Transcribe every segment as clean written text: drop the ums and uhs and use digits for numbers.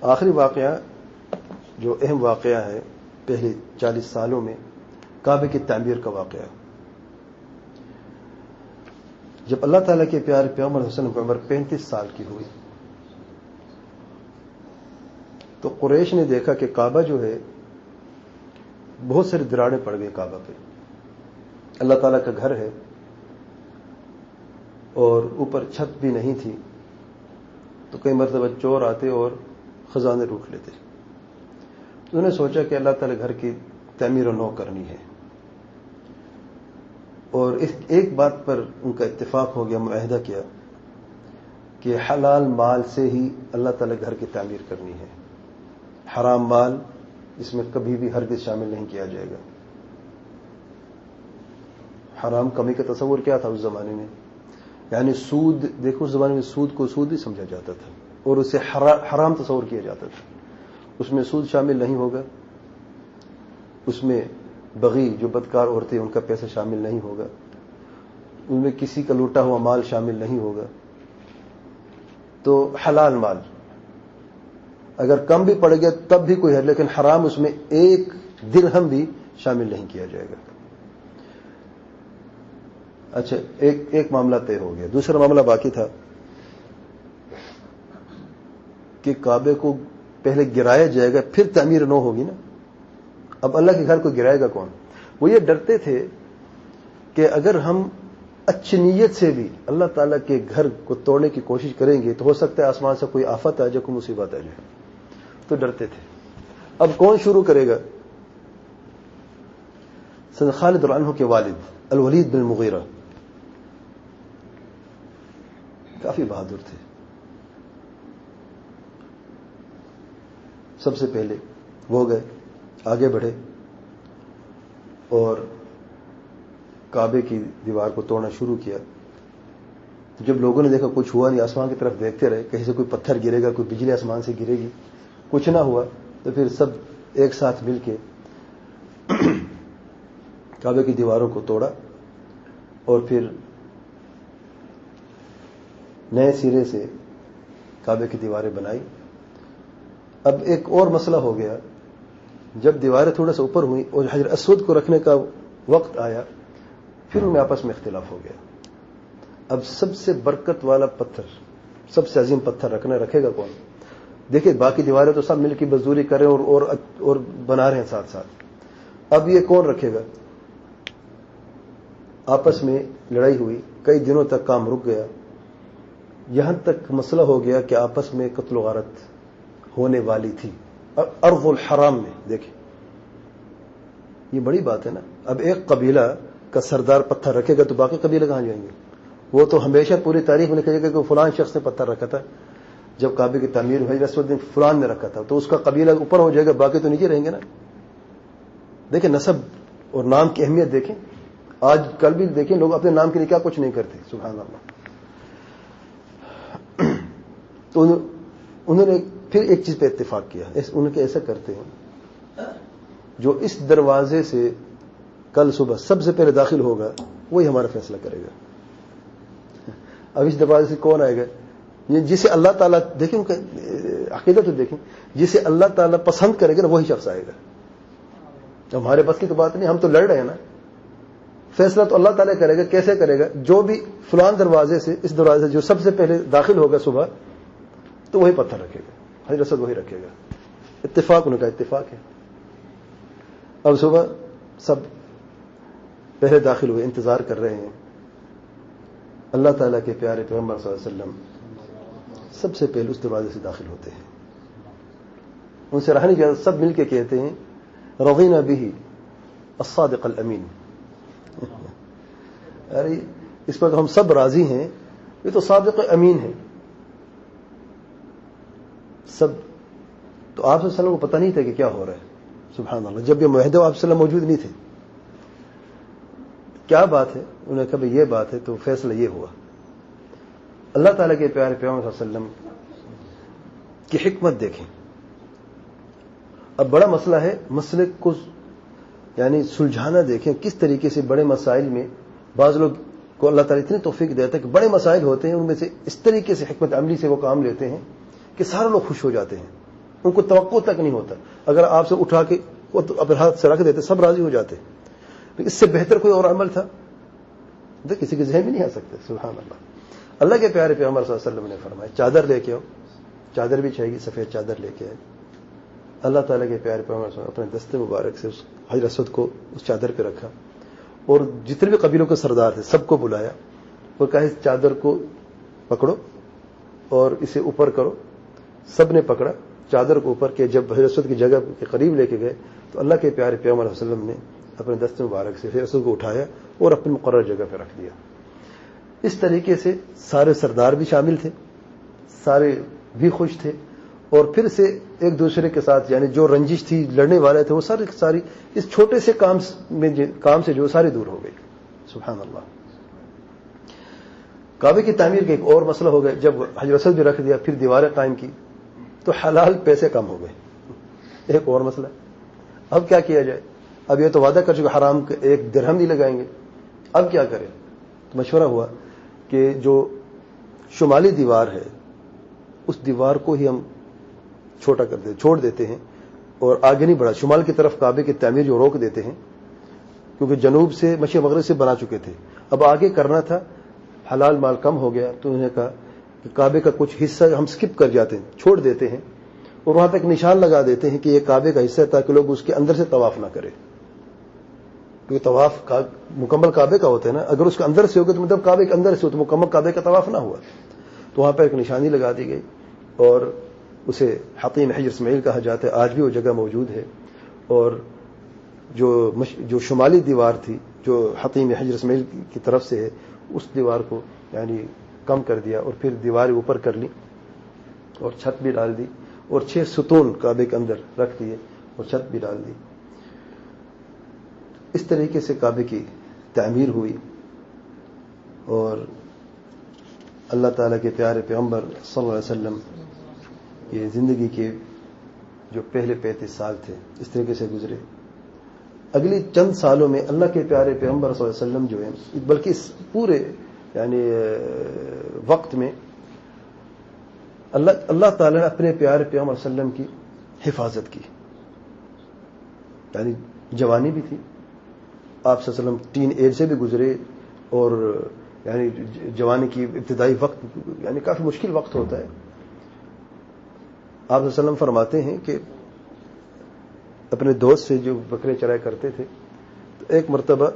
آخری واقعہ جو اہم واقعہ ہے پہلے 40 سالوں میں کعبے کی تعمیر کا واقعہ. جب اللہ تعالیٰ کے پیارے پیغمبر صلی اللہ علیہ وسلم کی عمر 35 سال کی ہوئی تو قریش نے دیکھا کہ کعبہ جو ہے بہت ساری دراڑیں پڑ گئی کعبہ پہ. اللہ تعالیٰ کا گھر ہے اور اوپر چھت بھی نہیں تھی تو کئی مرتبہ چور آتے اور خزانے لوٹ لیتے. انہوں نے سوچا کہ اللہ تعالیٰ گھر کی تعمیر و نو کرنی ہے اور ایک بات پر ان کا اتفاق ہو گیا, معاہدہ کیا کہ حلال مال سے ہی اللہ تعالیٰ گھر کی تعمیر کرنی ہے. حرام مال اس میں کبھی بھی ہرگز شامل نہیں کیا جائے گا. حرام کمی کا تصور کیا تھا اس زمانے میں؟ یعنی سود, دیکھو اس زمانے میں سود کو سود ہی سمجھا جاتا تھا اور اسے حرام تصور کیا جاتا تھا. اس میں سود شامل نہیں ہوگا, اس میں بغی جو بدکار عورتیں ان کا پیسہ شامل نہیں ہوگا, ان میں کسی کا لوٹا ہوا مال شامل نہیں ہوگا. تو حلال مال اگر کم بھی پڑ گیا تب بھی کوئی ہے, لیکن حرام اس میں ایک درہم بھی شامل نہیں کیا جائے گا. اچھا, ایک معاملہ طے ہو گیا. دوسرا معاملہ باقی تھا کہ کعبے کو پہلے گرایا جائے گا پھر تعمیر نو ہوگی نا. اب اللہ کے گھر کو گرائے گا کون؟ وہ یہ ڈرتے تھے کہ اگر ہم اچھی نیت سے بھی اللہ تعالیٰ کے گھر کو توڑنے کی کوشش کریں گے تو ہو سکتا ہے آسمان سے کوئی آفت آ جائے, کوئی مصیبت آ جائے. تو ڈرتے تھے. اب کون شروع کرے گا؟ سیدنا خالد رضی اللہ عنہ کے والد الولید بن المغیرہ کافی بہادر تھے. سب سے پہلے وہ گئے, آگے بڑھے اور کعبے کی دیوار کو توڑنا شروع کیا. جب لوگوں نے دیکھا کچھ ہوا نہیں, آسمان کی طرف دیکھتے رہے, کہیں سے کوئی پتھر گرے گا, کوئی بجلی آسمان سے گرے گی, کچھ نہ ہوا. تو پھر سب ایک ساتھ مل کے کعبے کی دیواروں کو توڑا اور پھر نئے سرے سے کعبے کی دیواریں بنائی. اب ایک اور مسئلہ ہو گیا, جب دیواریں تھوڑا سا اوپر ہوئیں اور حجر اسود کو رکھنے کا وقت آیا پھر ان میں آپس میں اختلاف ہو گیا. اب سب سے برکت والا پتھر, سب سے عظیم پتھر رکھے گا کون؟ دیکھیں باقی دیواریں تو سب مل کے مزدوری کر رہے ہیں اور بنا رہے ہیں ساتھ ساتھ. اب یہ کون رکھے گا؟ آپس میں لڑائی ہوئی, کئی دنوں تک کام رک گیا, یہاں تک مسئلہ ہو گیا کہ آپس میں قتل و غارت ہونے والی تھی ارض الحرام میں. دیکھیں یہ بڑی بات ہے نا. اب ایک قبیلہ کا سردار پتھر رکھے گا تو باقی قبیلے کہاں جائیں گے؟ وہ تو ہمیشہ پوری تاریخ میں لکھا جائے گا کہ فلان شخص نے پتھر رکھا تھا, جب کعبے کی تعمیر ہوئی حجر اسود فلان نے رکھا تھا, تو اس کا قبیلہ اوپر ہو جائے گا, باقی تو نیچے رہیں گے نا. دیکھیں نسب اور نام کی اہمیت دیکھیں. آج کل بھی دیکھیں لوگ اپنے نام کے لیے کیا کچھ نہیں کرتے, سبحان اللہ. تو انہوں نے پھر ایک چیز پہ اتفاق کیا, انہوں نے ایسا کرتے ہیں جو اس دروازے سے کل صبح سب سے پہلے داخل ہوگا وہی ہمارا فیصلہ کرے گا. اب اس دروازے سے کون آئے گا؟ جسے اللہ تعالیٰ, دیکھیں ان کا عقیدہ تو دیکھیں, جسے اللہ تعالیٰ پسند کرے گا نا وہی شخص آئے گا. ہمارے بس کی تو بات نہیں, ہم تو لڑ رہے ہیں نا. فیصلہ تو اللہ تعالیٰ کرے گا. کیسے کرے گا؟ جو بھی فلان دروازے سے, اس دروازے سے جو سب سے پہلے داخل ہوگا صبح تو وہی پتھر رکھے گا, حجر اسود وہی رکھے گا. اتفاق ان کا اتفاق ہے. اب صبح سب پہلے داخل ہوئے, انتظار کر رہے ہیں. اللہ تعالیٰ کے پیارے پیغمبر صلی اللہ علیہ وسلم سب سے پہلے اس دروازے سے داخل ہوتے ہیں. ان سے رہنے کی سب مل کے کہتے ہیں رضینا به الصادق الامین. ارے اس پر تو ہم سب راضی ہیں, یہ تو صادق امین ہے. سب تو آپ صلی اللہ علیہ وسلم کو پتہ نہیں تھا کہ کیا ہو رہا ہے. سبحان اللہ. جب یہ معاہدہ آپ صلی اللہ علیہ وسلم موجود نہیں تھے, کیا بات ہے؟ انہوں نے کہا بھئی یہ بات ہے. تو فیصلہ یہ ہوا. اللہ تعالیٰ کے پیارے پیغمبر صلی اللہ علیہ وسلم کی حکمت دیکھیں. اب بڑا مسئلہ ہے, مسئلے کو یعنی سلجھانا دیکھیں کس طریقے سے. بڑے مسائل میں بعض لوگ کو اللہ تعالیٰ اتنی توفیق دیتا ہے کہ بڑے مسائل ہوتے ہیں ان میں سے اس طریقے سے حکمت عملی سے وہ کام لیتے ہیں کہ سارے لوگ خوش ہو جاتے ہیں. ان کو توقع تک نہیں ہوتا. اگر آپ سے اٹھا کے اپنے ہاتھ سے رکھ دیتے سب راضی ہو جاتے. لیکن اس سے بہتر کوئی اور عمل تھا تو کسی کے ذہن میں نہیں آ سکتے. سبحان اللہ. اللہ کے پیارے پیغمبر صلی اللہ علیہ وسلم نے فرمایا چادر لے کے آؤ. چادر بھی چاہیے, سفید چادر لے کے آئے. اللہ تعالیٰ کے پیارے پیغمبر صلی اللہ علیہ وسلم اپنے دستے مبارک سے اس حجر اسود کو اس چادر پہ رکھا اور جتنے بھی قبیلوں کے سردار تھے سب کو بلایا اور کہا اس چادر کو پکڑو اور اسے اوپر کرو. سب نے پکڑا چادر کو اوپر کیا. جب حجر اسود کی جگہ کے قریب لے کے گئے تو اللہ کے پیارے پیغمبر صلی اللہ علیہ وسلم نے اپنے دستے مبارک سے حجر اسود کو اٹھایا اور اپنی مقرر جگہ پہ رکھ دیا. اس طریقے سے سارے سردار بھی شامل تھے, سارے بھی خوش تھے اور پھر سے ایک دوسرے کے ساتھ یعنی جو رنجش تھی لڑنے والے تھے وہ ساری اس چھوٹے سے کام سے جو سارے دور ہو گئے. سبحان اللہ. کعبے کی تعمیر کا ایک اور مسئلہ ہو گیا. جب حجر اسود بھی رکھ دیا پھر دیواریں قائم کی تو حلال پیسے کم ہو گئے. ایک اور مسئلہ. اب کیا کیا جائے؟ اب یہ تو وعدہ کر چکے حرام ایک درہم نہیں لگائیں گے. اب کیا کریں؟ تو مشورہ ہوا کہ جو شمالی دیوار ہے اس دیوار کو ہی ہم چھوڑ دیتے ہیں اور آگے نہیں بڑھا. شمال کی طرف کعبے کی تعمیر جو روک دیتے ہیں کیونکہ جنوب سے مشرق مغرب سے بنا چکے تھے. اب آگے کرنا تھا, حلال مال کم ہو گیا تو انہوں نے کہا کہ کعبے کا کچھ حصہ ہم سکپ کر جاتے ہیں, چھوڑ دیتے ہیں اور وہاں تک نشان لگا دیتے ہیں کہ یہ کعبے کا حصہ ہے تاکہ لوگ اس کے اندر سے طواف نہ کریں. کیونکہ طواف مکمل کعبے کا ہوتا ہے نا. اگر اس کے اندر سے ہوگا تو مطلب کعبے کے اندر سے ہو تو مکمل کعبے کا طواف نہ ہوا. تو وہاں پر ایک نشانی لگا دی گئی اور اسے حطیم حجر اسماعیل کہا جاتا ہے. آج بھی وہ جگہ موجود ہے. اور جو شمالی دیوار تھی جو حطیم حجر اسماعیل کی طرف سے ہے اس دیوار کو یعنی کم کر دیا اور پھر دیواریں اوپر کر لی اور چھت بھی ڈال دی اور 6 ستون کعبے کے اندر رکھ دیے اور چھت بھی ڈال دی. اس طریقے سے کعبے کی تعمیر ہوئی اور اللہ تعالیٰ کے پیارے پیغمبر صلی اللہ علیہ وسلم یہ زندگی کے جو پہلے 35 سال تھے اس طریقے سے گزرے. اگلی چند سالوں میں اللہ کے پیارے پیغمبر صلی اللہ علیہ وسلم جو ہیں بلکہ اس پورے یعنی وقت میں اللہ تعالیٰ نے اپنے پیارے پیغمبر صلی اللہ علیہ وسلم کی حفاظت کی. یعنی جوانی بھی تھی, آپ صلی اللہ علیہ وسلم ٹین ایج سے بھی گزرے اور یعنی جوانی کی ابتدائی وقت یعنی کافی مشکل وقت ہوتا ہے. آپ صلی اللہ علیہ وسلم فرماتے ہیں کہ اپنے دوست سے جو بکرے چرائے کرتے تھے تو ایک مرتبہ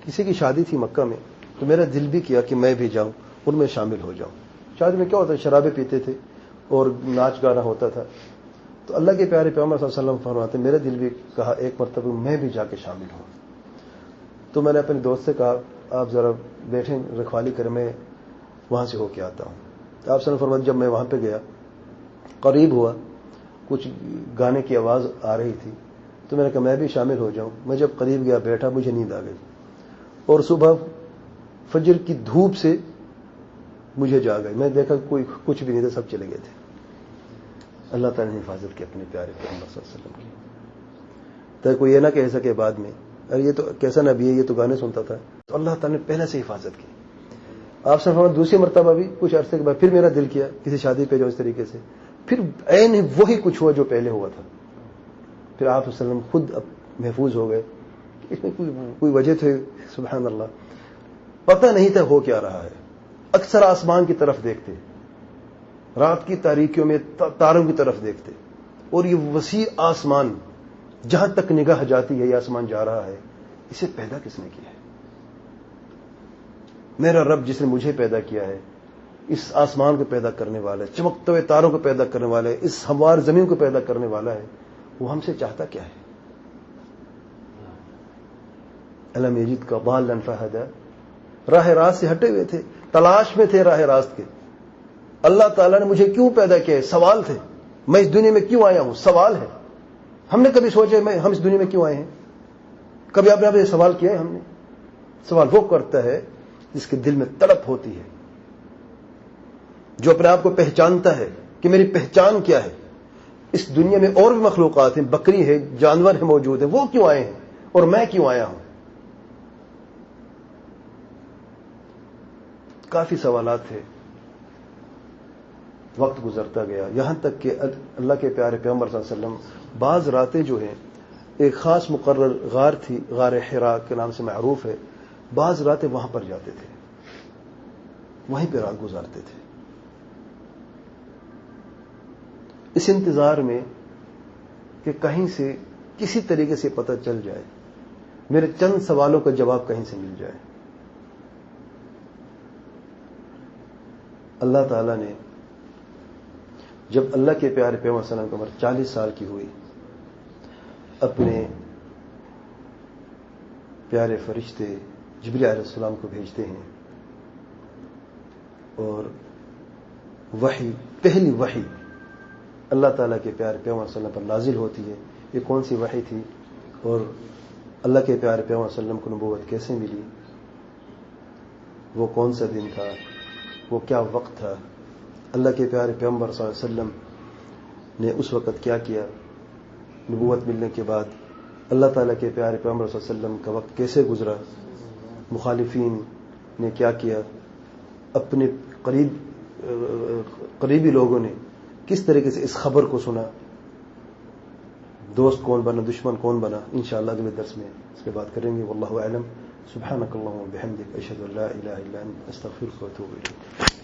کسی کی شادی تھی مکہ میں تو میرا دل بھی کیا کہ میں بھی جاؤں ان میں شامل ہو جاؤں. شادی میں کیا ہوتا ہے شرابیں پیتے تھے اور ناچ گانا ہوتا تھا. تو اللہ کے پیارے پیغمبر صلی اللہ علیہ وسلم فرماتے میرا دل بھی کہا ایک مرتبہ میں بھی جا کے شامل ہوں. تو میں نے اپنے دوست سے کہا آپ ذرا بیٹھیں رکھوالی کریں میں وہاں سے ہو کے آتا ہوں. آپ صلی اللہ علیہ وسلم فرماتے جب میں وہاں پہ گیا قریب ہوا کچھ گانے کی آواز آ رہی تھی تو میں نے کہا میں بھی شامل ہو جاؤں. میں جب قریب گیا بیٹھا مجھے نیند آ گئی اور صبح فجر کی دھوپ سے مجھے جاگ گئی. میں دیکھا کوئی کچھ بھی نہیں تھا, سب چلے گئے تھے. اللہ تعالیٰ نے حفاظت کی اپنے پیارے پیغمبر صلی اللہ علیہ وسلم کی تاکہ کوئی یہ نہ کہہ سکے بعد میں ارے یہ تو کیسا نبی ہے یہ تو گانے سنتا تھا. تو اللہ تعالیٰ نے پہلے سے حفاظت کی. آپ سے فرمایا دوسری مرتبہ بھی کچھ عرصے کے بعد پھر میرا دل کیا کسی شادی پہ جو اس طریقے سے پھر عین وہی کچھ ہوا جو پہلے ہوا تھا. پھر آپ صلی اللہ علیہ وسلم خود محفوظ ہو گئے. اس میں کوئی وجہ تھی سبحان اللہ پتہ نہیں تھا ہو کیا رہا ہے. اکثر آسمان کی طرف دیکھتے رات کی تاریکیوں میں تاروں کی طرف دیکھتے اور یہ وسیع آسمان جہاں تک نگاہ جاتی ہے یہ آسمان جا رہا ہے اسے پیدا کس نے کیا ہے؟ میرا رب جس نے مجھے پیدا کیا ہے اس آسمان کو پیدا کرنے والا ہے, چمکتے ہوئے تاروں کو پیدا کرنے والا ہے, اس ہموار زمین کو پیدا کرنے والا ہے. وہ ہم سے چاہتا کیا ہے؟ الم یجد کا ضالا فہدی, راہ راست سے ہٹے ہوئے تھے, تلاش میں تھے راہ راست کے. اللہ تعالیٰ نے مجھے کیوں پیدا کیا ہے؟ سوال تھے. میں اس دنیا میں کیوں آیا ہوں؟ سوال ہے. ہم نے کبھی سوچا ہم اس دنیا میں کیوں آئے ہیں؟ کبھی آپ نے سوال کیا ہے؟ ہم نے سوال وہ کرتا ہے جس کے دل میں تڑپ ہوتی ہے, جو اپنے آپ کو پہچانتا ہے کہ میری پہچان کیا ہے. اس دنیا میں اور بھی مخلوقات ہیں, بکری ہے, جانور ہیں موجود ہیں, وہ کیوں آئے ہیں اور میں کیوں آیا ہوں؟ کافی سوالات تھے. وقت گزرتا گیا، یہاں تک کہ اللہ کے پیارے پیغمبر صلی اللہ علیہ وسلم بعض راتیں جو ہیں، ایک خاص مقرر غار تھی، غار حرا کے نام سے معروف ہے، بعض راتیں وہاں پر جاتے تھے، وہیں پہ رات گزارتے تھے، اس انتظار میں کہ کہیں سے کسی طریقے سے پتہ چل جائے، میرے چند سوالوں کا جواب کہیں سے مل جائے۔ اللہ تعالیٰ نے جب اللہ کے پیارے پیغمبر صلی اللہ علیہ وسلم کی عمر 40 سال کی ہوئی، اپنے پیارے فرشتے جبریل علیہ السلام کو بھیجتے ہیں، اور وحی، پہلی وحی اللہ تعالیٰ کے پیارے پیغمبر صلی اللہ علیہ وسلم پر نازل ہوتی ہے۔ یہ کون سی وحی تھی اور اللہ کے پیارے پیغمبر صلی اللہ علیہ وسلم کو نبوت کیسے ملی؟ وہ کون سا دن تھا؟ وہ کیا وقت تھا؟ اللہ کے پیارے پیغمبر صلی اللہ علیہ وسلم نے اس وقت کیا کیا؟ نبوت ملنے کے بعد اللہ تعالیٰ کے پیارے پیغمبر صلی اللہ علیہ وسلم کا وقت کیسے گزرا؟ مخالفین نے کیا کیا؟ اپنے قریبی لوگوں نے کس طریقے سے اس خبر کو سنا؟ دوست کون بنا، دشمن کون بنا؟ انشاءاللہ اگلے درس میں اس پہ بات کریں گے۔ واللہ اعلم۔ سبحانک اللہم و بحمدک، اشہد ان لا الہ الا انت، استغفرک و اتوب الیک۔